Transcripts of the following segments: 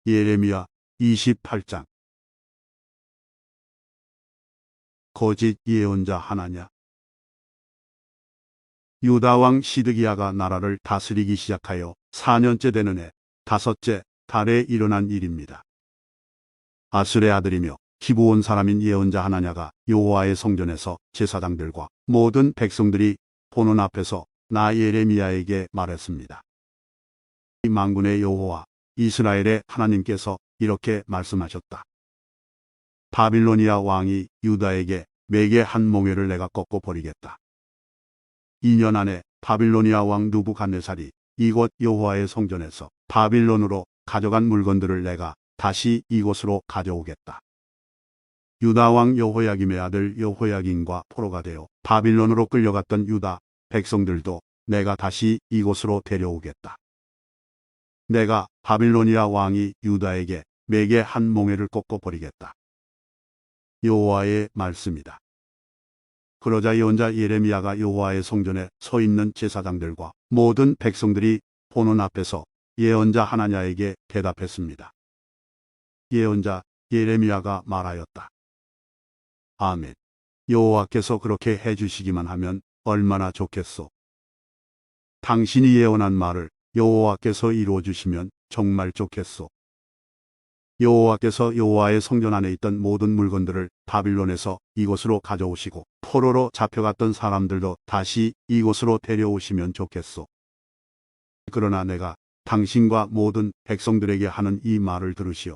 예레미야 28장. 거짓 예언자 하나냐. 유다 왕 시드기야가 나라를 다스리기 시작하여 4년째 되는 해 다섯째 달에 일어난 일입니다. 아술의 아들이며 기브온 사람인 예언자 하나냐가 여호와의 성전에서 제사장들과 모든 백성들이 보는 앞에서 나 예레미야에게 말했습니다. 이 만군의 여호와 이스라엘의 하나님께서 이렇게 말씀하셨다. 바빌로니아 왕이 유다에게 매개 한 몽회를 내가 꺾어 버리겠다. 2년 안에 바빌로니아 왕 느부갓네살이 이곳 여호와의 성전에서 바빌론으로 가져간 물건들을 내가 다시 이곳으로 가져오겠다. 유다 왕 여호야김의 아들 여호야긴과 포로가 되어 바빌론으로 끌려갔던 유다 백성들도 내가 다시 이곳으로 데려오겠다. 내가 바빌로니아 왕이 유다에게 매개 한 몽회를 꺾어 버리겠다. 여호와의 말씀이다. 그러자 예언자 예레미야가 여호와의 성전에 서 있는 제사장들과 모든 백성들이 보는 앞에서 예언자 하나냐에게 대답했습니다. 예언자 예레미야가 말하였다. 아멘. 여호와께서 그렇게 해주시기만 하면 얼마나 좋겠소. 당신이 예언한 말을 여호와께서 이루어 주시면 정말 좋겠소. 여호와께서 여호와의 성전 안에 있던 모든 물건들을 바빌론에서 이곳으로 가져오시고 포로로 잡혀갔던 사람들도 다시 이곳으로 데려오시면 좋겠소. 그러나 내가 당신과 모든 백성들에게 하는 이 말을 들으시오.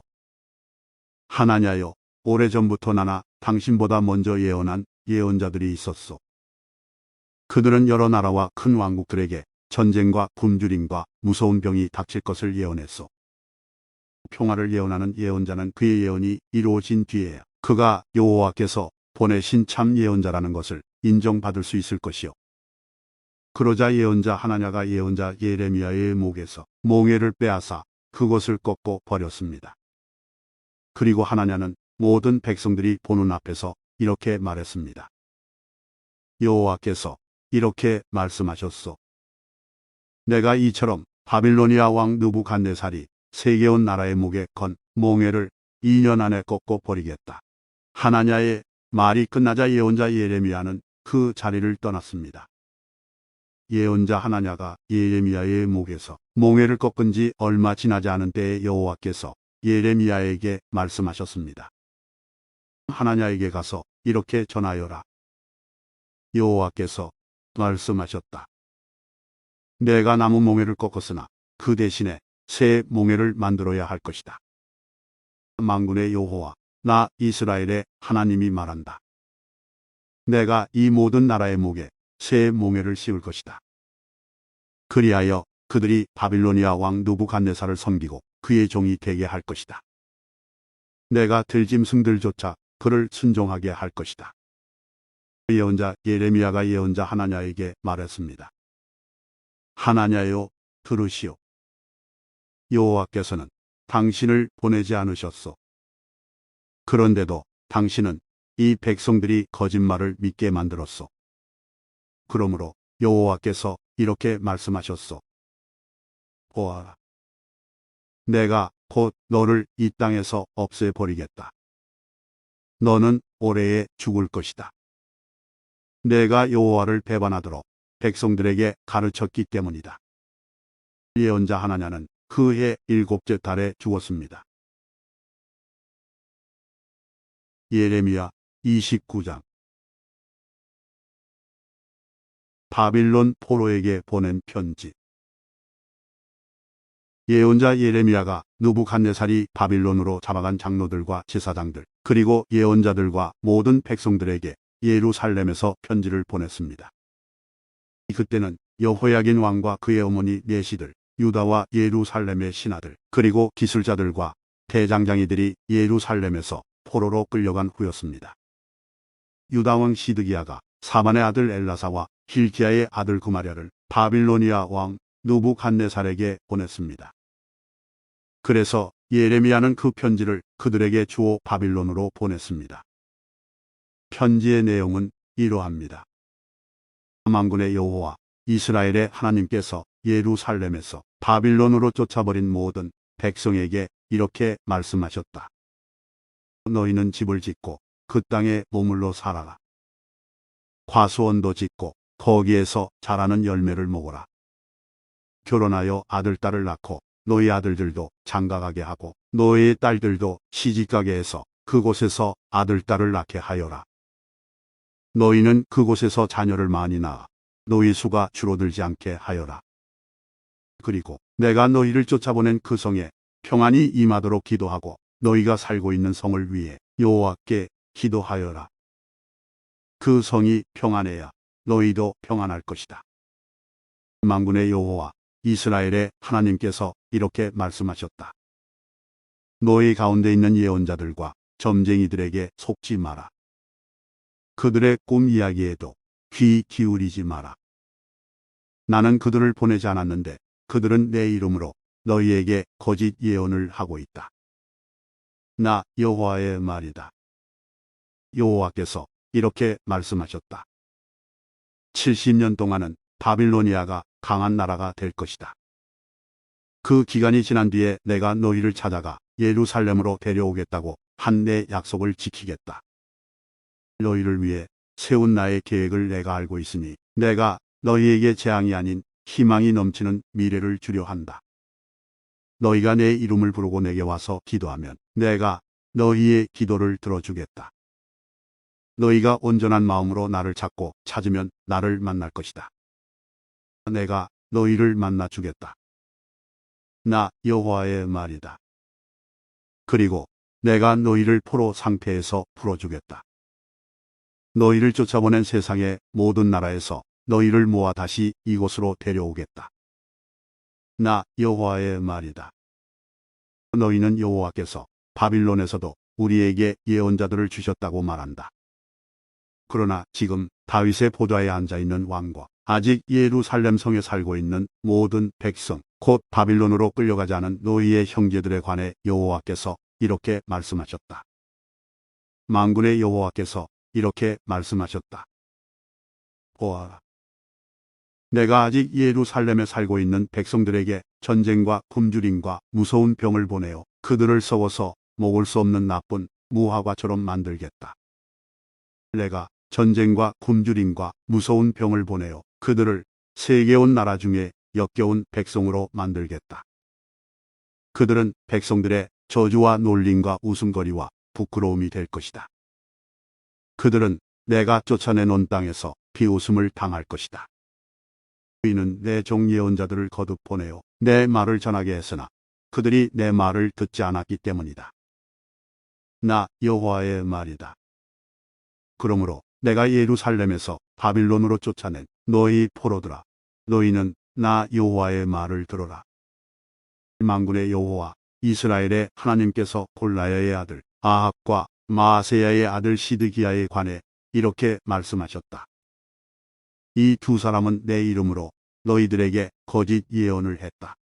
하나냐여, 오래전부터 나나 당신보다 먼저 예언한 예언자들이 있었소. 그들은 여러 나라와 큰 왕국들에게 전쟁과 굶주림과 무서운 병이 닥칠 것을 예언했소. 평화를 예언하는 예언자는 그의 예언이 이루어진 뒤에야 그가 여호와께서 보내신 참 예언자라는 것을 인정받을 수 있을 것이요. 그러자 예언자 하나냐가 예언자 예레미야의 목에서 몽회를 빼앗아 그것을 꺾어 버렸습니다. 그리고 하나냐는 모든 백성들이 보는 앞에서 이렇게 말했습니다. 여호와께서 이렇게 말씀하셨소. 내가 이처럼 바빌로니아 왕 느부갓네살이 세계온 나라의 목에 건 몽회를 2년 안에 꺾어 버리겠다. 하나냐의 말이 끝나자 예언자 예레미야는 그 자리를 떠났습니다. 예언자 하나냐가 예레미야의 목에서 몽회를 꺾은 지 얼마 지나지 않은 때에 여호와께서 예레미야에게 말씀하셨습니다. 하나냐에게 가서 이렇게 전하여라. 여호와께서 말씀하셨다. 내가 나무 몽회를 꺾었으나 그 대신에 새 몽회를 만들어야 할 것이다. 만군의 여호와 나 이스라엘의 하나님이 말한다. 내가 이 모든 나라의 목에 새 몽회를 씌울 것이다. 그리하여 그들이 바빌로니아 왕 느부갓네살을 섬기고 그의 종이 되게 할 것이다. 내가 들짐승들조차 그를 순종하게 할 것이다. 예언자 예레미야가 예언자 하나냐에게 말했습니다. 하나냐여, 들으시오. 여호와께서는 당신을 보내지 않으셨소. 그런데도 당신은 이 백성들이 거짓말을 믿게 만들었소. 그러므로 여호와께서 이렇게 말씀하셨소. 보아라. 내가 곧 너를 이 땅에서 없애버리겠다. 너는 오래에 죽을 것이다. 내가 여호와를 배반하도록 백성들에게 가르쳤기 때문이다. 예언자 하나냐는 그 해 7째 달에 죽었습니다. 예레미야 29장. 바빌론 포로에게 보낸 편지. 예언자 예레미야가 느부갓네살이 바빌론으로 잡아간 장로들과 제사장들 그리고 예언자들과 모든 백성들에게 예루살렘에서 편지를 보냈습니다. 그때는 여호야긴 왕과 그의 어머니 내시들, 유다와 예루살렘의 신하들, 그리고 기술자들과 대장장이들이 예루살렘에서 포로로 끌려간 후였습니다. 유다 왕 시드기야가 사만의 아들 엘라사와 힐기야의 아들 구마랴를 바빌로니아 왕 느부갓네살에게 보냈습니다. 그래서 예레미야는 그 편지를 그들에게 주어 바빌론으로 보냈습니다. 편지의 내용은 이러합니다. 만군의 여호와 이스라엘의 하나님께서 예루살렘에서 바빌론으로 쫓아버린 모든 백성에게 이렇게 말씀하셨다. 너희는 집을 짓고 그 땅에 머물러 살아라. 과수원도 짓고 거기에서 자라는 열매를 먹어라. 결혼하여 아들, 딸을 낳고 너희 아들들도 장가가게 하고 너희의 딸들도 시집가게 해서 그곳에서 아들, 딸을 낳게 하여라. 너희는 그곳에서 자녀를 많이 낳아 너희 수가 줄어들지 않게 하여라. 그리고 내가 너희를 쫓아보낸 그 성에 평안이 임하도록 기도하고 너희가 살고 있는 성을 위해 여호와께 기도하여라. 그 성이 평안해야 너희도 평안할 것이다. 만군의 여호와 이스라엘의 하나님께서 이렇게 말씀하셨다. 너희 가운데 있는 예언자들과 점쟁이들에게 속지 마라. 그들의 꿈 이야기에도 귀 기울이지 마라. 나는 그들을 보내지 않았는데 그들은 내 이름으로 너희에게 거짓 예언을 하고 있다. 나 여호와의 말이다. 여호와께서 이렇게 말씀하셨다. 70년 동안은 바빌로니아가 강한 나라가 될 것이다. 그 기간이 지난 뒤에 내가 너희를 찾아가 예루살렘으로 데려오겠다고 한 내 약속을 지키겠다. 너희를 위해 세운 나의 계획을 내가 알고 있으니 내가 너희에게 재앙이 아닌 희망이 넘치는 미래를 주려 한다. 너희가 내 이름을 부르고 내게 와서 기도하면 내가 너희의 기도를 들어주겠다. 너희가 온전한 마음으로 나를 찾고 찾으면 나를 만날 것이다. 내가 너희를 만나 주겠다. 나 여호와의 말이다. 그리고 내가 너희를 포로 상태에서 풀어주겠다. 너희를 쫓아보낸 세상의 모든 나라에서 너희를 모아 다시 이곳으로 데려오겠다. 나 여호와의 말이다. 너희는 여호와께서 바빌론에서도 우리에게 예언자들을 주셨다고 말한다. 그러나 지금 다윗의 보좌에 앉아있는 왕과 아직 예루살렘 성에 살고 있는 모든 백성, 곧 바빌론으로 끌려가지 않은 너희의 형제들에 관해 여호와께서 이렇게 말씀하셨다. 만군의 여호와께서 이렇게 말씀하셨다. 보아라. 내가 아직 예루살렘에 살고 있는 백성들에게 전쟁과 굶주림과 무서운 병을 보내어 그들을 썩어서 먹을 수 없는 나쁜 무화과처럼 만들겠다. 내가 전쟁과 굶주림과 무서운 병을 보내어 그들을 세계 온 나라 중에 역겨운 백성으로 만들겠다. 그들은 백성들의 저주와 놀림과 웃음거리와 부끄러움이 될 것이다. 그들은 내가 쫓아내놓은 땅에서 비웃음을 당할 것이다. 너희는 내 종 예언자들을 거듭 보내어 내 말을 전하게 했으나 그들이 내 말을 듣지 않았기 때문이다. 나 여호와의 말이다. 그러므로 내가 예루살렘에서 바빌론으로 쫓아낸 너희 포로들아, 너희는 나 여호와의 말을 들어라. 만군의 여호와 이스라엘의 하나님께서 골라야의 아들 아합과 마아세야의 아들 시드기야에 관해 이렇게 말씀하셨다. 이 두 사람은 내 이름으로 너희들에게 거짓 예언을 했다.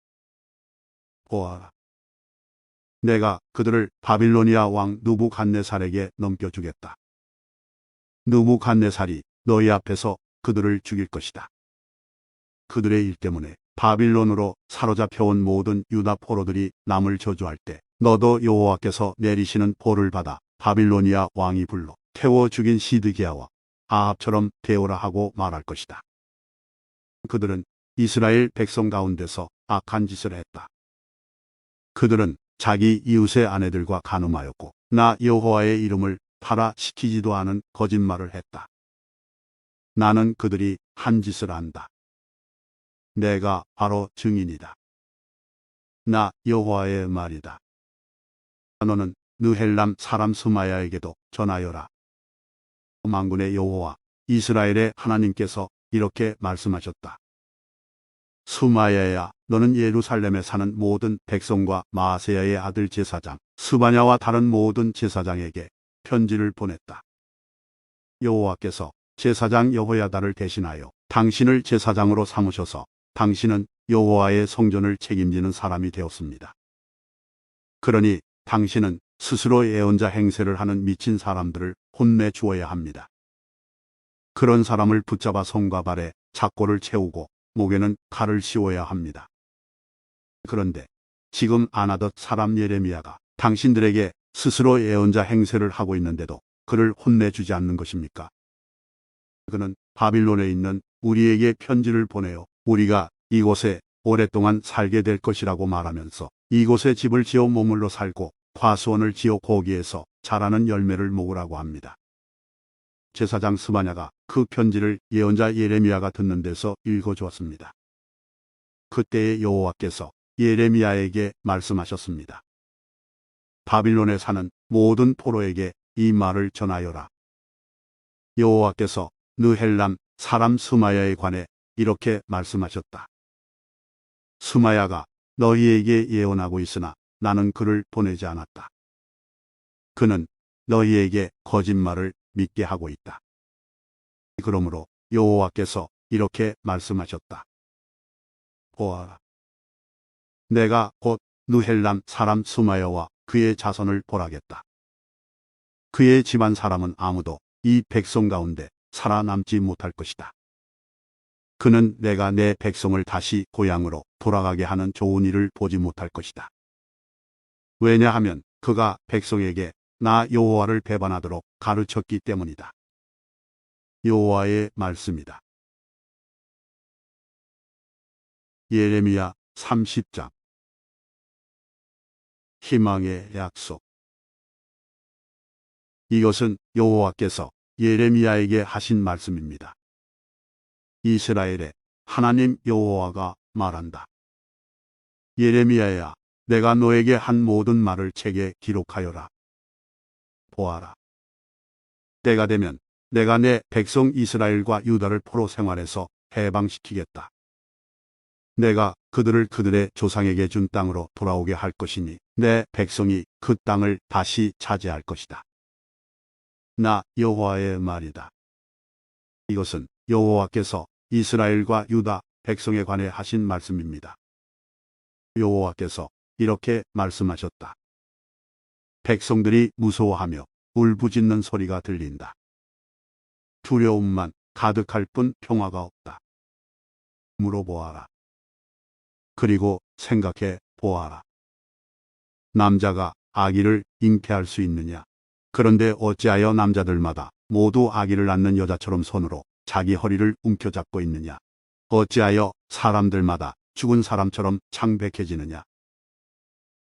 보아라. 내가 그들을 바빌로니아 왕 느부갓네살에게 넘겨주겠다. 느부갓네살이 너희 앞에서 그들을 죽일 것이다. 그들의 일 때문에 바빌론으로 사로잡혀온 모든 유다 포로들이 남을 저주할 때 너도 여호와께서 내리시는 벌을 받아 바빌로니아 왕이 불러 태워 죽인 시드기야와 아합처럼 되오라 하고 말할 것이다. 그들은 이스라엘 백성 가운데서 악한 짓을 했다. 그들은 자기 이웃의 아내들과 간음하였고 나 여호와의 이름을 팔아시키지도 않은 거짓말을 했다. 나는 그들이 한 짓을 안다. 내가 바로 증인이다. 나 여호와의 말이다. 너는 느헬람 사람 스마야에게도 전하여라. 만군의 여호와 이스라엘의 하나님께서 이렇게 말씀하셨다. 스마야야, 너는 예루살렘에 사는 모든 백성과 마아세야의 아들 제사장 스바냐와 다른 모든 제사장에게 편지를 보냈다. 여호와께서 제사장 여호야다를 대신하여 당신을 제사장으로 삼으셔서 당신은 여호와의 성전을 책임지는 사람이 되었습니다. 그러니 당신은 스스로 예언자 행세를 하는 미친 사람들을 혼내 주어야 합니다. 그런 사람을 붙잡아 손과 발에 착고를 채우고 목에는 칼을 씌워야 합니다. 그런데 지금 안 하던 사람 예레미야가 당신들에게 스스로 예언자 행세를 하고 있는데도 그를 혼내주지 않는 것입니까? 그는 바빌론에 있는 우리에게 편지를 보내어 우리가 이곳에 오랫동안 살게 될 것이라고 말하면서 이곳에 집을 지어 머물러 살고 과수원을 지어 거기에서 자라는 열매를 먹으라고 합니다. 제사장 스마냐가 그 편지를 예언자 예레미야가 듣는 데서 읽어주었습니다. 그때에 여호와께서 예레미야에게 말씀하셨습니다. 바빌론에 사는 모든 포로에게 이 말을 전하여라. 여호와께서 느헬람 사람 스마야에 관해 이렇게 말씀하셨다. 스마야가 너희에게 예언하고 있으나 나는 그를 보내지 않았다. 그는 너희에게 거짓말을 믿게 하고 있다. 그러므로 여호와께서 이렇게 말씀하셨다. 보아라. 내가 곧 느헬람 사람 스마야와 그의 자손을 벌하겠다. 그의 집안 사람은 아무도 이 백성 가운데 살아남지 못할 것이다. 그는 내가 내 백성을 다시 고향으로 돌아가게 하는 좋은 일을 보지 못할 것이다. 왜냐하면 그가 백성에게 나 여호와를 배반하도록 가르쳤기 때문이다. 여호와의 말씀이다. 예레미야 30장. 희망의 약속. 이것은 여호와께서 예레미야에게 하신 말씀입니다. 이스라엘의 하나님 여호와가 말한다. 예레미야야, 내가 너에게 한 모든 말을 책에 기록하여라. 보아라. 때가 되면 내가 내 백성 이스라엘과 유다를 포로 생활에서 해방시키겠다. 내가 그들을 그들의 조상에게 준 땅으로 돌아오게 할 것이니 내 백성이 그 땅을 다시 차지할 것이다. 나 여호와의 말이다. 이것은 여호와께서 이스라엘과 유다 백성에 관해 하신 말씀입니다. 여호와께서 이렇게 말씀하셨다. 백성들이 무서워하며 울부짖는 소리가 들린다. 두려움만 가득할 뿐 평화가 없다. 물어보아라. 그리고 생각해 보아라. 남자가 아기를 잉태할 수 있느냐? 그런데 어찌하여 남자들마다 모두 아기를 낳는 여자처럼 손으로 자기 허리를 움켜잡고 있느냐? 어찌하여 사람들마다 죽은 사람처럼 창백해지느냐?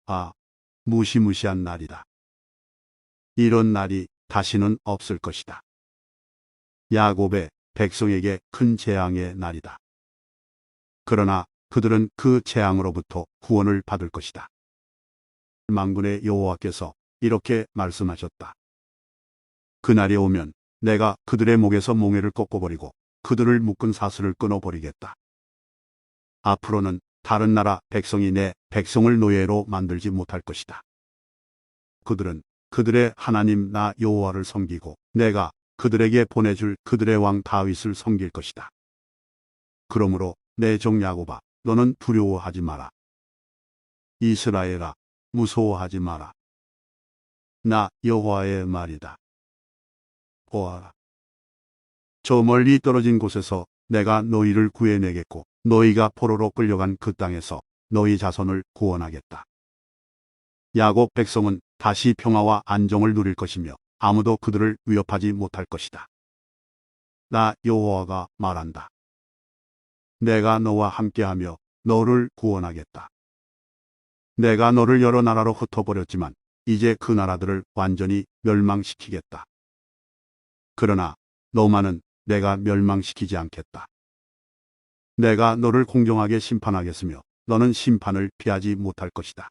아, 무시무시한 날이다. 이런 날이 다시는 없을 것이다. 야곱의 백성에게 큰 재앙의 날이다. 그러나 그들은 그 재앙으로부터 구원을 받을 것이다. 만군의 여호와께서 이렇게 말씀하셨다. 그날이 오면 내가 그들의 목에서 몽에를 꺾어버리고 그들을 묶은 사슬을 끊어버리겠다. 앞으로는 다른 나라 백성이 내 백성을 노예로 만들지 못할 것이다. 그들은 그들의 하나님 나 여호와를 섬기고 내가 그들에게 보내줄 그들의 왕 다윗을 섬길 것이다. 그러므로 내 종 야곱아, 너는 두려워하지 마라. 이스라엘아, 무서워하지 마라. 나 여호와의 말이다. 보아라. 저 멀리 떨어진 곳에서 내가 너희를 구해내겠고 너희가 포로로 끌려간 그 땅에서 너희 자손을 구원하겠다. 야곱 백성은 다시 평화와 안정을 누릴 것이며 아무도 그들을 위협하지 못할 것이다. 나 여호와가 말한다. 내가 너와 함께하며 너를 구원하겠다. 내가 너를 여러 나라로 흩어버렸지만 이제 그 나라들을 완전히 멸망시키겠다. 그러나 너만은 내가 멸망시키지 않겠다. 내가 너를 공정하게 심판하겠으며 너는 심판을 피하지 못할 것이다.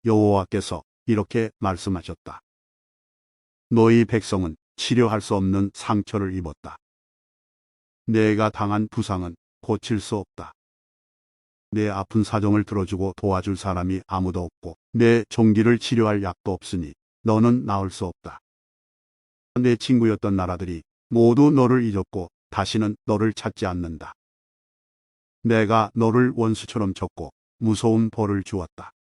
여호와께서 이렇게 말씀하셨다. 너희 백성은 치료할 수 없는 상처를 입었다. 내가 당한 부상은 고칠 수 없다. 내 아픈 사정을 들어주고 도와줄 사람이 아무도 없고 내 종기를 치료할 약도 없으니 너는 나을 수 없다. 내 친구였던 나라들이 모두 너를 잊었고 다시는 너를 찾지 않는다. 내가 너를 원수처럼 쳤고 무서운 벌을 주었다.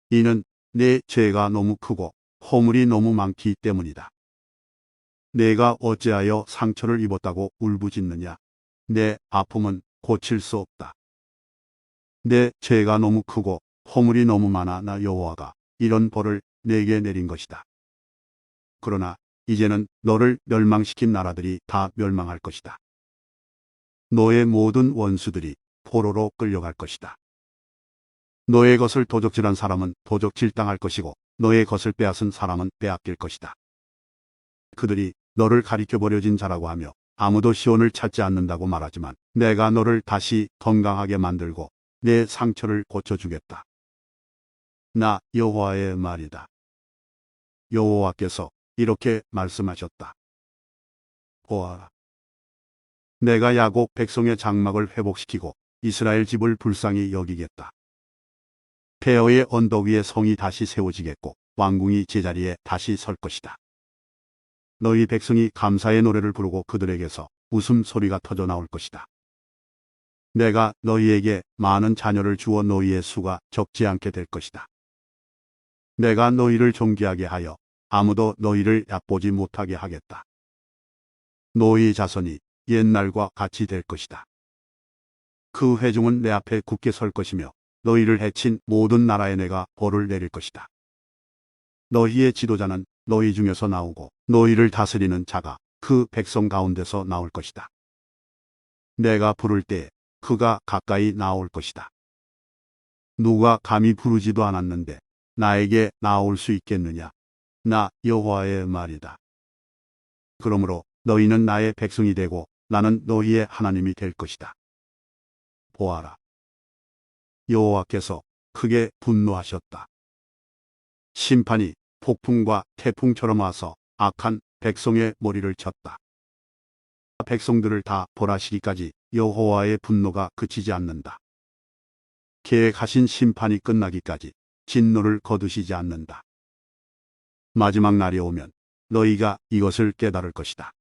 이는 내 죄가 너무 크고 허물이 너무 많기 때문이다. 내가 어찌하여 상처를 입었다고 울부짖느냐? 내 아픔은 고칠 수 없다. 내 죄가 너무 크고 허물이 너무 많아 나 여호와가 이런 벌을 내게 내린 것이다. 그러나 이제는 너를 멸망시킨 나라들이 다 멸망할 것이다. 너의 모든 원수들이 포로로 끌려갈 것이다. 너의 것을 도적질한 사람은 도적질 당할 것이고 너의 것을 빼앗은 사람은 빼앗길 것이다. 그들이 너를 가리켜 버려진 자라고 하며 아무도 시온을 찾지 않는다고 말하지만 내가 너를 다시 건강하게 만들고 내 상처를 고쳐주겠다. 나 여호와의 말이다. 여호와께서 이렇게 말씀하셨다. 보아라. 내가 야곱 백성의 장막을 회복시키고 이스라엘 집을 불쌍히 여기겠다. 페어의 언덕 위에 성이 다시 세워지겠고 왕궁이 제자리에 다시 설 것이다. 너희 백성이 감사의 노래를 부르고 그들에게서 웃음소리가 터져 나올 것이다. 내가 너희에게 많은 자녀를 주어 너희의 수가 적지 않게 될 것이다. 내가 너희를 존귀하게 하여 아무도 너희를 얕보지 못하게 하겠다. 너희 자손이 옛날과 같이 될 것이다. 그 회중은 내 앞에 굳게 설 것이며 너희를 해친 모든 나라에 내가 벌을 내릴 것이다. 너희의 지도자는 너희 중에서 나오고 너희를 다스리는 자가 그 백성 가운데서 나올 것이다. 내가 부를 때 그가 가까이 나올 것이다. 누가 감히 부르지도 않았는데 나에게 나올 수 있겠느냐? 나 여호와의 말이다. 그러므로 너희는 나의 백성이 되고 나는 너희의 하나님이 될 것이다. 보아라. 여호와께서 크게 분노하셨다. 심판이 폭풍과 태풍처럼 와서 악한 백성의 머리를 쳤다. 백성들을 다 벌하시기까지 여호와의 분노가 그치지 않는다. 계획하신 심판이 끝나기까지 진노를 거두시지 않는다. 마지막 날이 오면 너희가 이것을 깨달을 것이다.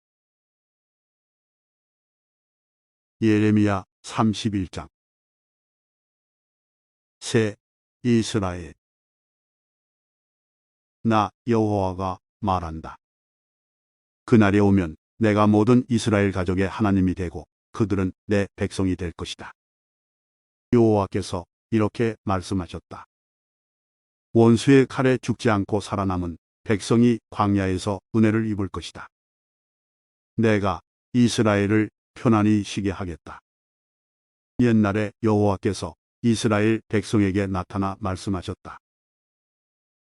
예레미야 31장. 새 이스라엘. 나 여호와가 말한다. 그날이 오면 내가 모든 이스라엘 가족의 하나님이 되고 그들은 내 백성이 될 것이다. 여호와께서 이렇게 말씀하셨다. 원수의 칼에 죽지 않고 살아남은 백성이 광야에서 은혜를 입을 것이다. 내가 이스라엘을 편안히 쉬게 하겠다. 옛날에 여호와께서 이스라엘 백성에게 나타나 말씀하셨다.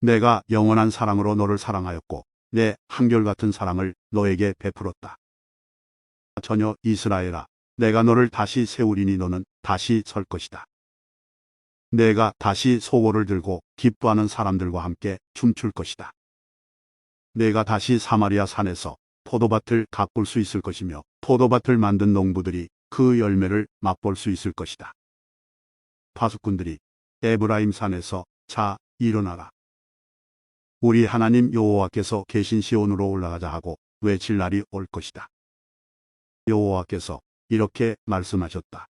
내가 영원한 사랑으로 너를 사랑하였고 내 한결같은 사랑을 너에게 베풀었다. 전혀 이스라엘아, 내가 너를 다시 세우리니 너는 다시 설 것이다. 내가 다시 소고를 들고 기뻐하는 사람들과 함께 춤출 것이다. 내가 다시 사마리아 산에서 포도밭을 가꿀 수 있을 것이며 포도밭을 만든 농부들이 그 열매를 맛볼 수 있을 것이다. 파수꾼들이 에브라임 산에서 자 일어나라. 우리 하나님 여호와께서 계신 시온으로 올라가자 하고 외칠 날이 올 것이다. 여호와께서 이렇게 말씀하셨다.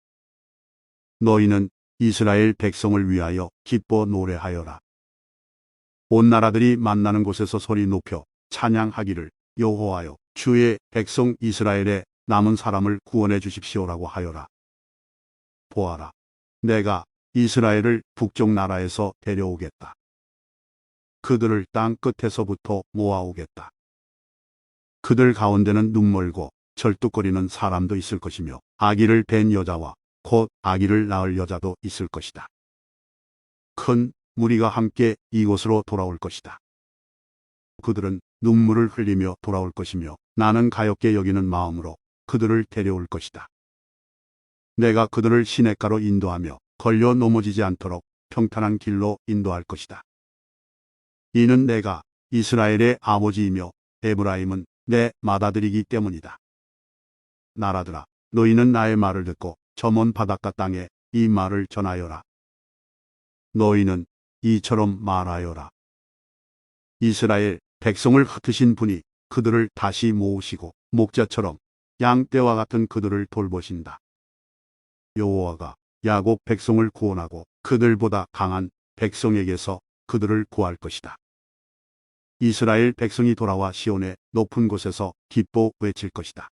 너희는 이스라엘 백성을 위하여 기뻐 노래하여라. 온 나라들이 만나는 곳에서 소리 높여 찬양하기를 여호와여 주의 백성 이스라엘의 남은 사람을 구원해 주십시오라고 하여라. 보아라. 내가 이스라엘을 북쪽 나라에서 데려오겠다. 그들을 땅 끝에서부터 모아오겠다. 그들 가운데는 눈멀고 절뚝거리는 사람도 있을 것이며 아기를 뵌 여자와 곧 아기를 낳을 여자도 있을 것이다. 큰 무리가 함께 이곳으로 돌아올 것이다. 그들은 눈물을 흘리며 돌아올 것이며 나는 가엾게 여기는 마음으로 그들을 데려올 것이다. 내가 그들을 시냇가로 인도하며 걸려 넘어지지 않도록 평탄한 길로 인도할 것이다. 이는 내가 이스라엘의 아버지이며 에브라임은 내 맏아들이기 때문이다. 나라들아, 너희는 나의 말을 듣고 저 먼 바닷가 땅에 이 말을 전하여라. 너희는 이처럼 말하여라. 이스라엘 백성을 흩으신 분이 그들을 다시 모으시고 목자처럼 양떼와 같은 그들을 돌보신다. 여호와가 야곱 백성을 구원하고 그들보다 강한 백성에게서 그들을 구할 것이다. 이스라엘 백성이 돌아와 시온의 높은 곳에서 기뻐 외칠 것이다.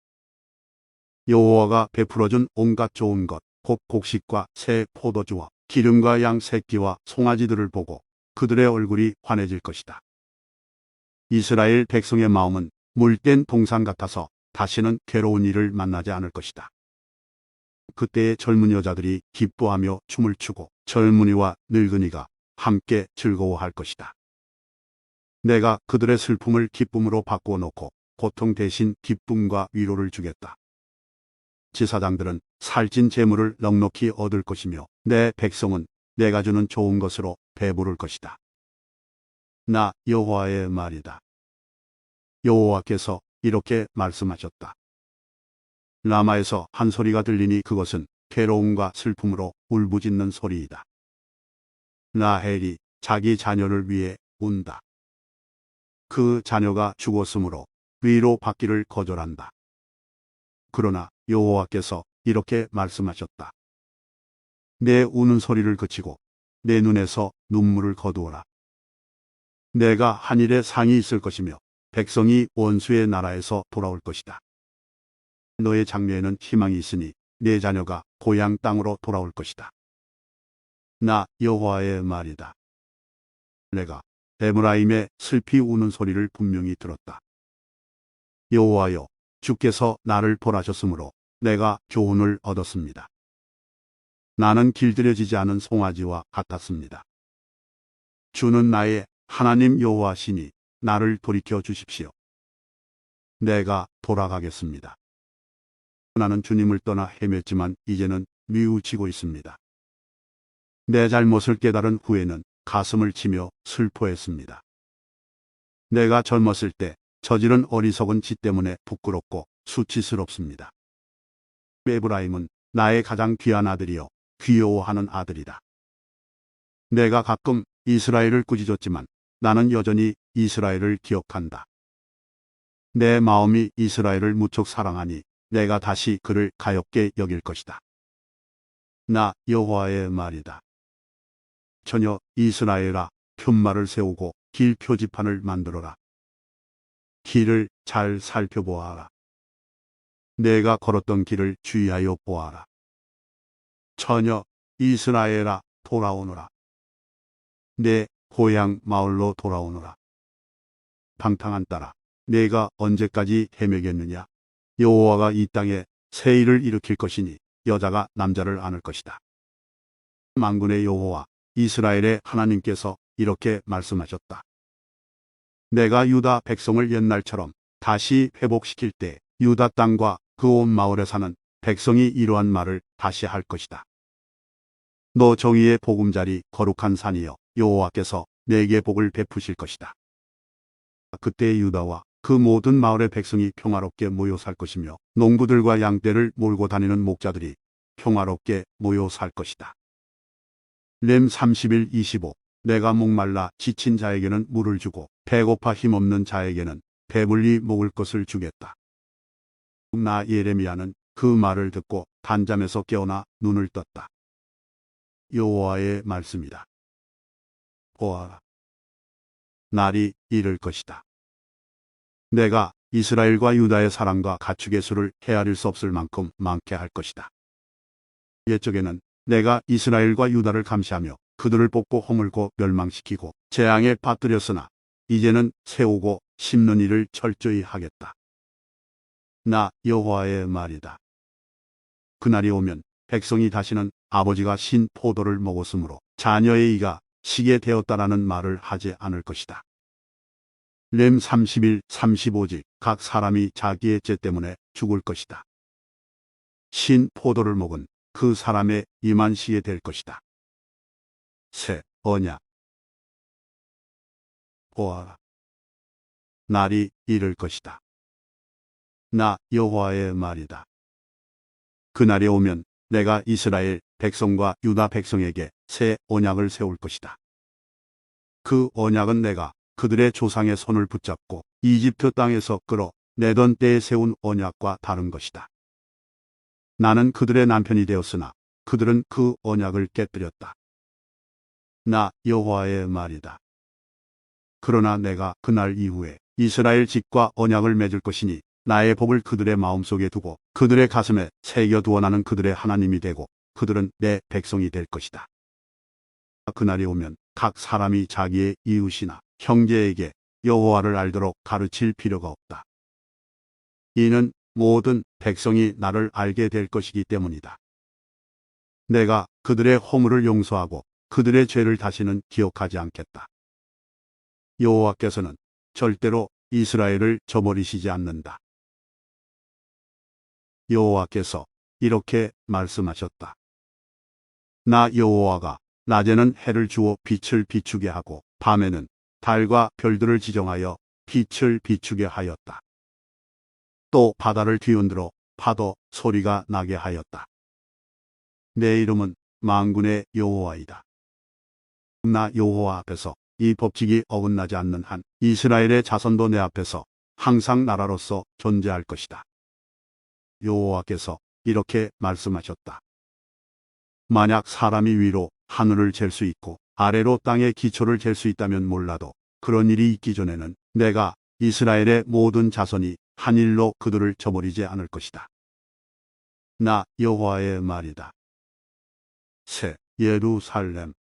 여호와가 베풀어준 온갖 좋은 것, 곧 곡식과 새 포도주와 기름과 양 새끼와 송아지들을 보고 그들의 얼굴이 환해질 것이다. 이스라엘 백성의 마음은 물된 동산 같아서 다시는 괴로운 일을 만나지 않을 것이다. 그때의 젊은 여자들이 기뻐하며 춤을 추고 젊은이와 늙은이가 함께 즐거워할 것이다. 내가 그들의 슬픔을 기쁨으로 바꾸어 놓고 고통 대신 기쁨과 위로를 주겠다. 지사장들은 살찐 재물을 넉넉히 얻을 것이며 내 백성은 내가 주는 좋은 것으로 배부를 것이다. 나 여호와의 말이다. 여호와께서 이렇게 말씀하셨다. 라마에서 한 소리가 들리니 그것은 괴로움과 슬픔으로 울부짖는 소리이다. 라헬이 자기 자녀를 위해 운다. 그 자녀가 죽었으므로 위로 받기를 거절한다. 그러나 여호와께서 이렇게 말씀하셨다. 내 우는 소리를 그치고 내 눈에서 눈물을 거두어라. 내가 하늘에 상이 있을 것이며 백성이 원수의 나라에서 돌아올 것이다. 너의 장래에는 희망이 있으니 내 자녀가 고향 땅으로 돌아올 것이다. 나 여호와의 말이다. 내가 에브라임의 슬피 우는 소리를 분명히 들었다. 여호와여, 주께서 나를 벌하셨으므로 내가 교훈을 얻었습니다. 나는 길들여지지 않은 송아지와 같았습니다. 주는 나의 하나님 여호와시니 나를 돌이켜 주십시오. 내가 돌아가겠습니다. 나는 주님을 떠나 헤맸지만 이제는 뉘우치고 있습니다. 내 잘못을 깨달은 후에는 가슴을 치며 슬퍼했습니다. 내가 젊었을 때 저지른 어리석은 짓 때문에 부끄럽고 수치스럽습니다. 에브라임은 나의 가장 귀한 아들이요 귀여워하는 아들이다. 내가 가끔 이스라엘을 꾸짖었지만 나는 여전히 이스라엘을 기억한다. 내 마음이 이스라엘을 무척 사랑하니 내가 다시 그를 가엾게 여길 것이다. 나 여호와의 말이다. 전혀 이스라엘아, 푯말을 세우고 길 표지판을 만들어라. 길을 잘 살펴보아라. 내가 걸었던 길을 주의하여 보아라. 전혀 이스라엘아, 돌아오너라. 내 고향 마을로 돌아오너라. 방탕한 딸아, 내가 언제까지 헤매겠느냐? 여호와가 이 땅에 새 일을 일으킬 것이니 여자가 남자를 안을 것이다. 만군의 여호와 이스라엘의 하나님께서 이렇게 말씀하셨다. 내가 유다 백성을 옛날처럼 다시 회복시킬 때 유다 땅과 그 온 마을에 사는 백성이 이러한 말을 다시 할 것이다. 너 정의의 보금자리 거룩한 산이여, 여호와께서 내게 복을 베푸실 것이다. 그때 유다와 그 모든 마을의 백성이 평화롭게 모여 살 것이며 농부들과 양떼를 몰고 다니는 목자들이 평화롭게 모여 살 것이다. 렘 31:25 내가 목말라 지친 자에게는 물을 주고 배고파 힘없는 자에게는 배불리 먹을 것을 주겠다. 나 예레미야는 그 말을 듣고 단잠에서 깨어나 눈을 떴다. 여호와의 말씀이다. 보아라. 날이 이를 것이다. 내가 이스라엘과 유다의 사랑과 가축의 수를 헤아릴 수 없을 만큼 많게 할 것이다. 옛적에는 내가 이스라엘과 유다를 감시하며 그들을 뽑고 허물고 멸망시키고 재앙에 빠뜨렸으나 이제는 세우고 심는 일을 철저히 하겠다. 나 여호와의 말이다. 그날이 오면 백성이 다시는 아버지가 신 포도를 먹었으므로 자녀의 이가 시게 되었다라는 말을 하지 않을 것이다. 렘 31:35지 각 사람이 자기의 죄 때문에 죽을 것이다. 신 포도를 먹은 그 사람의 이만 시게 될 것이다. 새 언약. 보아라. 날이 이를 것이다. 나 여호와의 말이다. 그날이 오면 내가 이스라엘 백성과 유다 백성에게 새 언약을 세울 것이다. 그 언약은 내가 그들의 조상의 손을 붙잡고 이집트 땅에서 끌어 내던 때에 세운 언약과 다른 것이다. 나는 그들의 남편이 되었으나 그들은 그 언약을 깨뜨렸다. 나 여호와의 말이다. 그러나 내가 그날 이후에 이스라엘 집과 언약을 맺을 것이니 나의 복을 그들의 마음속에 두고 그들의 가슴에 새겨 두어 나는 그들의 하나님이 되고 그들은 내 백성이 될 것이다. 그날이 오면 각 사람이 자기의 이웃이나 형제에게 여호와를 알도록 가르칠 필요가 없다. 이는 모든 백성이 나를 알게 될 것이기 때문이다. 내가 그들의 허물을 용서하고 그들의 죄를 다시는 기억하지 않겠다. 여호와께서는 절대로 이스라엘을 저버리시지 않는다. 여호와께서 이렇게 말씀하셨다. 나 여호와가 낮에는 해를 주어 빛을 비추게 하고 밤에는 달과 별들을 지정하여 빛을 비추게 하였다. 또 바다를 뒤흔들어 파도 소리가 나게 하였다. 내 이름은 만군의 여호와이다. 나 여호와 앞에서 이 법칙이 어긋나지 않는 한 이스라엘의 자손도 내 앞에서 항상 나라로서 존재할 것이다. 여호와께서 이렇게 말씀하셨다. 만약 사람이 위로 하늘을 잴 수 있고 아래로 땅의 기초를 잴 수 있다면 몰라도 그런 일이 있기 전에는 내가 이스라엘의 모든 자손이 한 일로 그들을 저버리지 않을 것이다. 나 여호와의 말이다. 새 예루살렘.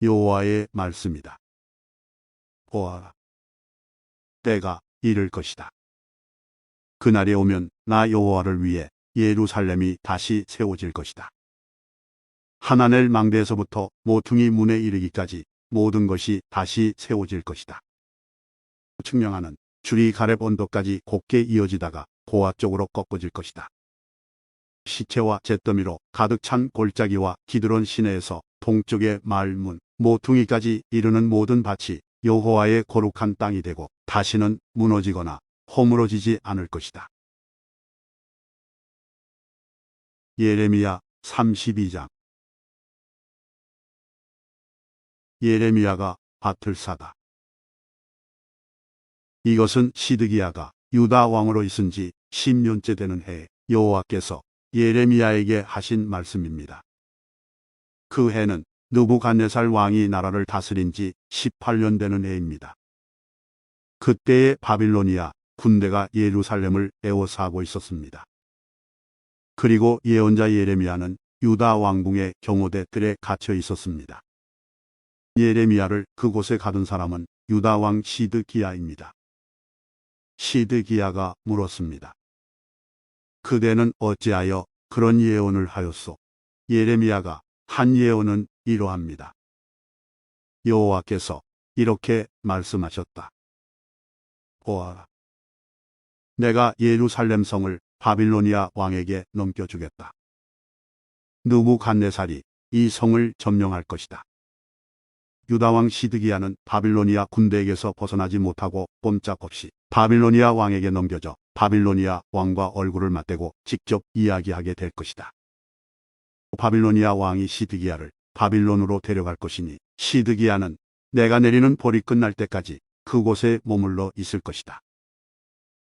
여호와의 말씀이다. 보아라. 때가 이를 것이다. 그날이 오면 나 여호와를 위해 예루살렘이 다시 세워질 것이다. 하나넬 망대에서부터 모퉁이 문에 이르기까지 모든 것이 다시 세워질 것이다. 측량하는 줄이 가렙 언덕까지 곱게 이어지다가 고아 쪽으로 꺾어질 것이다. 시체와 잿더미로 가득 찬 골짜기와 기드론 시내에서 동쪽의 말문 모퉁이까지 이르는 모든 밭이 여호와의 거룩한 땅이 되고 다시는 무너지거나 허물어지지 않을 것이다. 예레미야 32장. 예레미야가 밭을 사다. 이것은 시드기야가 유다 왕으로 있은 지 10년째 되는 해에 여호와께서 예레미야에게 하신 말씀입니다. 그 해는 느부갓네살 왕이 나라를 다스린 지 18년 되는 해입니다. 그때의 바빌로니아 군대가 예루살렘을 에워싸고 있었습니다. 그리고 예언자 예레미야는 유다 왕궁의 경호대 뜰에 갇혀 있었습니다. 예레미야를 그곳에 가둔 사람은 유다 왕 시드기야입니다. 시드기야가 물었습니다. 그대는 어찌하여 그런 예언을 하였소? 예레미야가 한 예언은 이러합니다. 여호와께서 이렇게 말씀하셨다. 보아라. 내가 예루살렘 성을 바빌로니아 왕에게 넘겨주겠다. 느부갓네살이 이 성을 점령할 것이다. 유다 왕 시드기야는 바빌로니아 군대에게서 벗어나지 못하고 꼼짝없이 바빌로니아 왕에게 넘겨져 바빌로니아 왕과 얼굴을 맞대고 직접 이야기하게 될 것이다. 바빌로니아 왕이 시드기야를 바빌론으로 데려갈 것이니 시드기야는 내가 내리는 볼이 끝날 때까지 그곳에 머물러 있을 것이다.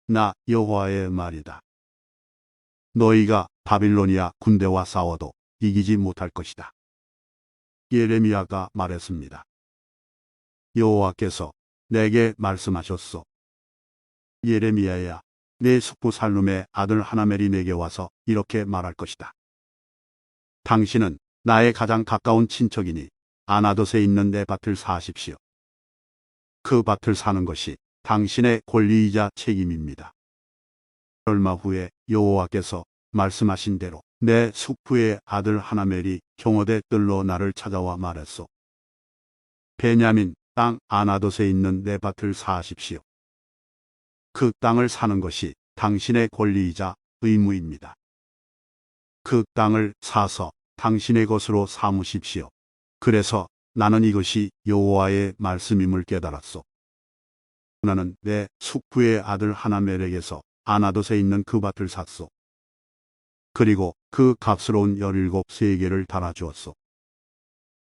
나 여호와의 말이다. 너희가 바빌로니아 군대와 싸워도 이기지 못할 것이다. 예레미야가 말했습니다. 여호와께서 내게 말씀하셨소. 예레미야야, 내 숙부 살룸의 아들 하나멜이 내게 와서 이렇게 말할 것이다. 당신은 나의 가장 가까운 친척이니 아나돗에 있는 내 밭을 사십시오. 그 밭을 사는 것이 당신의 권리이자 책임입니다. 얼마 후에 여호와께서 말씀하신 대로 내 숙부의 아들 하나멜이 경호대 뜰로 나를 찾아와 말했소. 베냐민 땅 아나돗에 있는 내 밭을 사십시오. 그 땅을 사는 것이 당신의 권리이자 의무입니다. 그 땅을 사서 당신의 것으로 삼으십시오. 그래서 나는 이것이 여호와의 말씀임을 깨달았소. 나는 내 숙부의 아들 하나멜에게서 아나돗에 있는 그 밭을 샀소. 그리고 그 값스러운 17세겔을 달아주었소.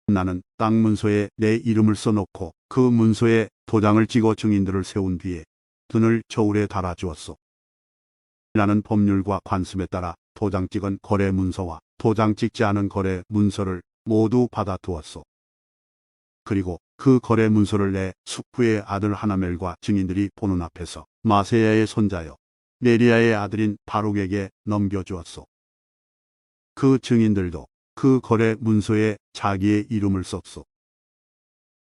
나는 땅 문서에 내 이름을 써놓고 그 문서에 도장을 찍어 증인들을 세운 뒤에 등을 저울에 달아주었소. 나는 법률과 관습에 따라 도장 찍은 거래 문서와 도장 찍지 않은 거래 문서를 모두 받아두었소. 그리고 그 거래 문서를 내 숙부의 아들 하나멜과 증인들이 보는 앞에서 마세야의 손자여 네리야의 아들인 바룩에게 넘겨주었소. 그 증인들도 그 거래 문서에 자기의 이름을 썼소.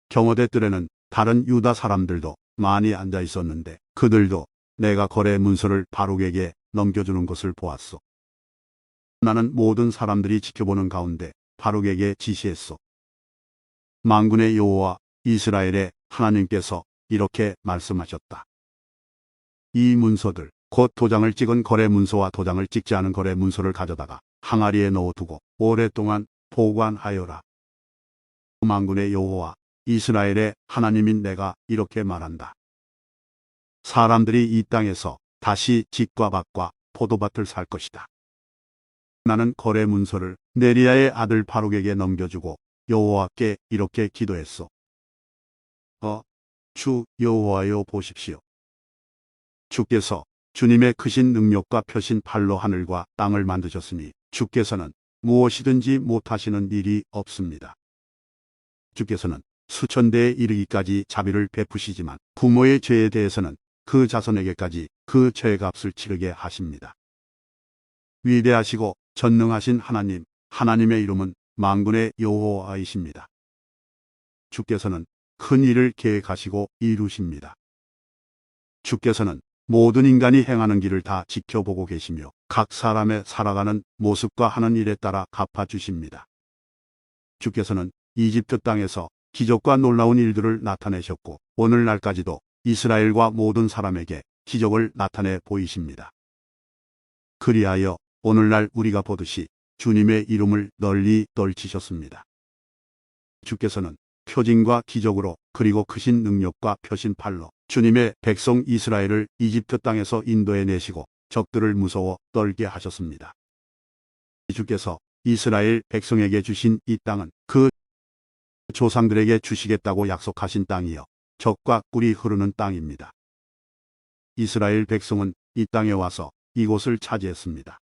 경호대 뜰에는 다른 유다 사람들도 많이 앉아 있었는데 그들도 내가 거래 문서를 바룩에게 넘겨주는 것을 보았소. 나는 모든 사람들이 지켜보는 가운데 바룩에게 지시했소. 만군의 여호와 이스라엘의 하나님께서 이렇게 말씀하셨다. 이 문서들, 곧 도장을 찍은 거래 문서와 도장을 찍지 않은 거래 문서를 가져다가 항아리에 넣어두고 오랫동안 보관하여라. 만군의 여호와 이스라엘의 하나님인 내가 이렇게 말한다. 사람들이 이 땅에서 다시 집과 밭과 포도밭을 살 것이다. 나는 거래 문서를 네리야의 아들 바룩에게 넘겨주고 여호와께 이렇게 기도했소. 주 여호와여 보십시오. 주께서 주님의 크신 능력과 펴신 팔로 하늘과 땅을 만드셨으니 주께서는 무엇이든지 못하시는 일이 없습니다. 주께서는 수천대에 이르기까지 자비를 베푸시지만 부모의 죄에 대해서는 그 자손에게까지 그 죄값을 치르게 하십니다. 위대하시고 전능하신 하나님, 하나님의 이름은 만군의 여호와이십니다. 주께서는 큰 일을 계획하시고 이루십니다. 주께서는 모든 인간이 행하는 길을 다 지켜보고 계시며 각 사람의 살아가는 모습과 하는 일에 따라 갚아주십니다. 주께서는 이집트 땅에서 기적과 놀라운 일들을 나타내셨고 오늘날까지도 이스라엘과 모든 사람에게 기적을 나타내 보이십니다. 그리하여 오늘날 우리가 보듯이 주님의 이름을 널리 떨치셨습니다. 주께서는 표징과 기적으로 그리고 크신 능력과 펴신 팔로 주님의 백성 이스라엘을 이집트 땅에서 인도해 내시고 적들을 무서워 떨게 하셨습니다. 주께서 이스라엘 백성에게 주신 이 땅은 그 조상들에게 주시겠다고 약속하신 땅이요 젖과 꿀이 흐르는 땅입니다. 이스라엘 백성은 이 땅에 와서 이곳을 차지했습니다.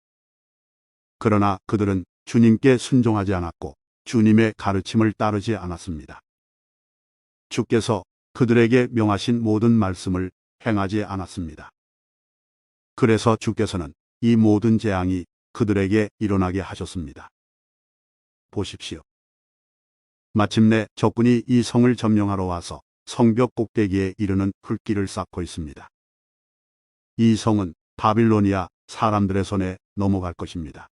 그러나 그들은 주님께 순종하지 않았고 주님의 가르침을 따르지 않았습니다. 주께서 그들에게 명하신 모든 말씀을 행하지 않았습니다. 그래서 주께서는 이 모든 재앙이 그들에게 일어나게 하셨습니다. 보십시오. 마침내 적군이 이 성을 점령하러 와서 성벽 꼭대기에 이르는 흙길을 쌓고 있습니다. 이 성은 바빌로니아 사람들의 손에 넘어갈 것입니다.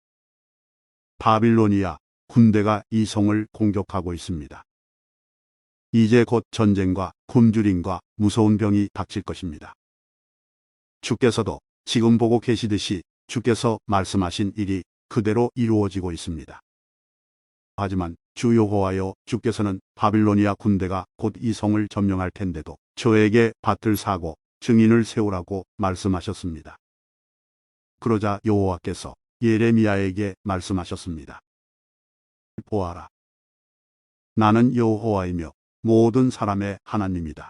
바빌로니아 군대가 이 성을 공격하고 있습니다. 이제 곧 전쟁과 굶주림과 무서운 병이 닥칠 것입니다. 주께서도 지금 보고 계시듯이 주께서 말씀하신 일이 그대로 이루어지고 있습니다. 하지만 주 여호와여 주께서는 바빌로니아 군대가 곧 이 성을 점령할 텐데도 저에게 밭을 사고 증인을 세우라고 말씀하셨습니다. 그러자 여호와께서 예레미야에게 말씀하셨습니다. 보아라. 나는 여호와이며 모든 사람의 하나님이다.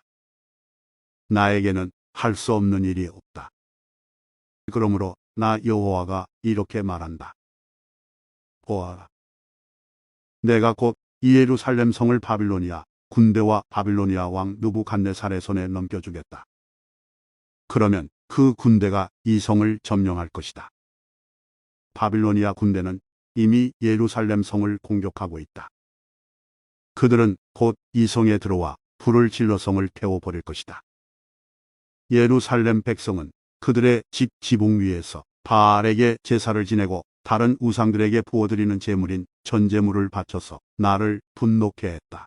나에게는 할 수 없는 일이 없다. 그러므로 나 여호와가 이렇게 말한다. 보아라. 내가 곧 이 예루살렘 성을 바빌로니아 군대와 바빌로니아 왕 느부갓네살의 손에 넘겨주겠다. 그러면 그 군대가 이 성을 점령할 것이다. 바빌로니아 군대는 이미 예루살렘 성을 공격하고 있다. 그들은 곧 이 성에 들어와 불을 질러 성을 태워버릴 것이다. 예루살렘 백성은 그들의 집 지붕 위에서 바알에게 제사를 지내고 다른 우상들에게 부어드리는 제물인 전제물을 바쳐서 나를 분노케 했다.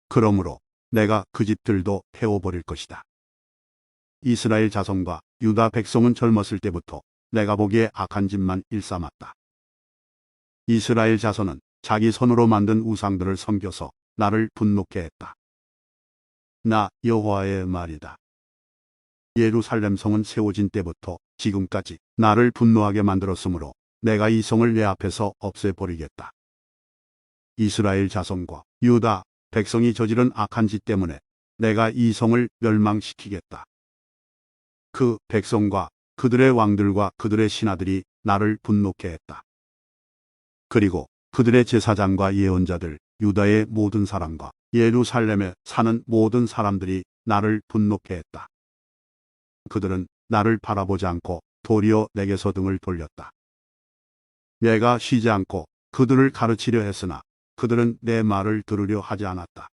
그러므로 내가 그 집들도 태워버릴 것이다. 이스라엘 자손과 유다 백성은 젊었을 때부터 내가 보기에 악한 짓만 일삼았다. 이스라엘 자손은 자기 손으로 만든 우상들을 섬겨서 나를 분노케 했다. 나 여호와의 말이다. 예루살렘 성은 세워진 때부터 지금까지 나를 분노하게 만들었으므로 내가 이 성을 내 앞에서 없애버리겠다. 이스라엘 자손과 유다 백성이 저지른 악한 짓 때문에 내가 이 성을 멸망시키겠다. 그 백성과 그들의 왕들과 그들의 신하들이 나를 분노케 했다. 그리고 그들의 제사장과 예언자들, 유다의 모든 사람과 예루살렘에 사는 모든 사람들이 나를 분노케 했다. 그들은 나를 바라보지 않고 도리어 내게서 등을 돌렸다. 내가 쉬지 않고 그들을 가르치려 했으나 그들은 내 말을 들으려 하지 않았다.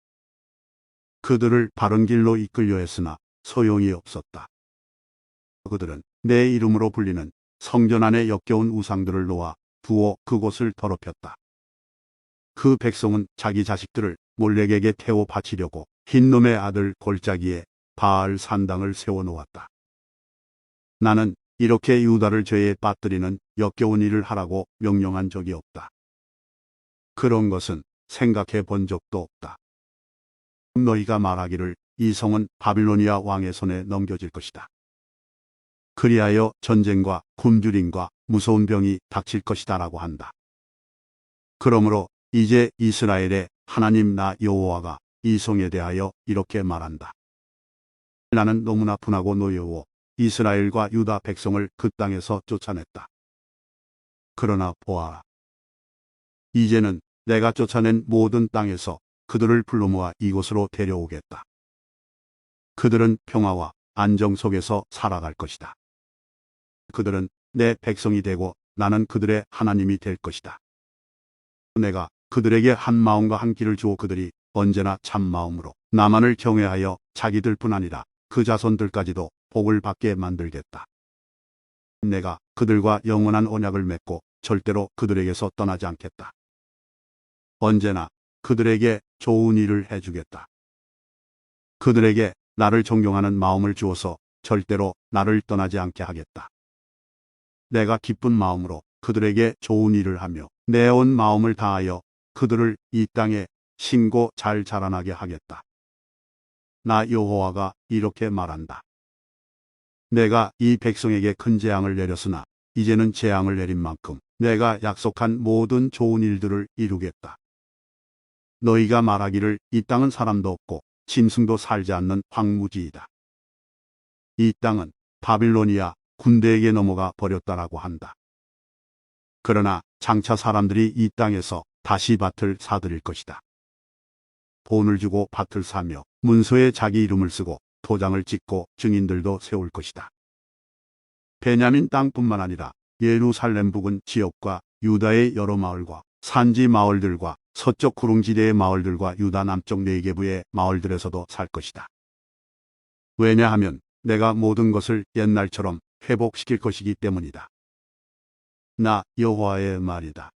그들을 바른 길로 이끌려 했으나 소용이 없었다. 그들은 내 이름으로 불리는 성전 안에 역겨운 우상들을 놓아 두어 그곳을 더럽혔다. 그 백성은 자기 자식들을 몰렉에게 태워 바치려고 흰놈의 아들 골짜기에 바알 산당을 세워놓았다. 나는 이렇게 유다를 죄에 빠뜨리는 역겨운 일을 하라고 명령한 적이 없다. 그런 것은 생각해 본 적도 없다. 너희가 말하기를 이 성은 바빌로니아 왕의 손에 넘겨질 것이다. 그리하여 전쟁과 굶주림과 무서운 병이 닥칠 것이다라고 한다. 그러므로 이제 이스라엘의 하나님 나 여호와가 이 성에 대하여 이렇게 말한다. 나는 너무나 분하고 노여워 이스라엘과 유다 백성을 그 땅에서 쫓아냈다. 그러나 보아라. 이제는 내가 쫓아낸 모든 땅에서 그들을 불러 모아 이곳으로 데려오겠다. 그들은 평화와 안정 속에서 살아갈 것이다. 그들은 내 백성이 되고 나는 그들의 하나님이 될 것이다. 내가 그들에게 한 마음과 한 길을 주어 그들이 언제나 참 마음으로 나만을 경외하여 자기들뿐 아니라 그 자손들까지도 복을 받게 만들겠다. 내가 그들과 영원한 언약을 맺고 절대로 그들에게서 떠나지 않겠다. 언제나 그들에게 좋은 일을 해주겠다. 그들에게 나를 존경하는 마음을 주어서 절대로 나를 떠나지 않게 하겠다. 내가 기쁜 마음으로 그들에게 좋은 일을 하며 내 온 마음을 다하여 그들을 이 땅에 신고 잘 자라나게 하겠다. 나 여호와가 이렇게 말한다. 내가 이 백성에게 큰 재앙을 내렸으나 이제는 재앙을 내린 만큼 내가 약속한 모든 좋은 일들을 이루겠다. 너희가 말하기를 이 땅은 사람도 없고 짐승도 살지 않는 황무지이다. 이 땅은 바빌로니아 군대에게 넘어가 버렸다라고 한다. 그러나 장차 사람들이 이 땅에서 다시 밭을 사들일 것이다. 돈을 주고 밭을 사며 문서에 자기 이름을 쓰고 도장을 찍고 증인들도 세울 것이다. 베냐민 땅뿐만 아니라 예루살렘 부근 지역과 유다의 여러 마을과 산지 마을들과 서쪽 구릉지대의 마을들과 유다 남쪽 네게부의 마을들에서도 살 것이다. 왜냐하면 내가 모든 것을 옛날처럼 회복시킬 것이기 때문이다. 나 여호와의 말이다.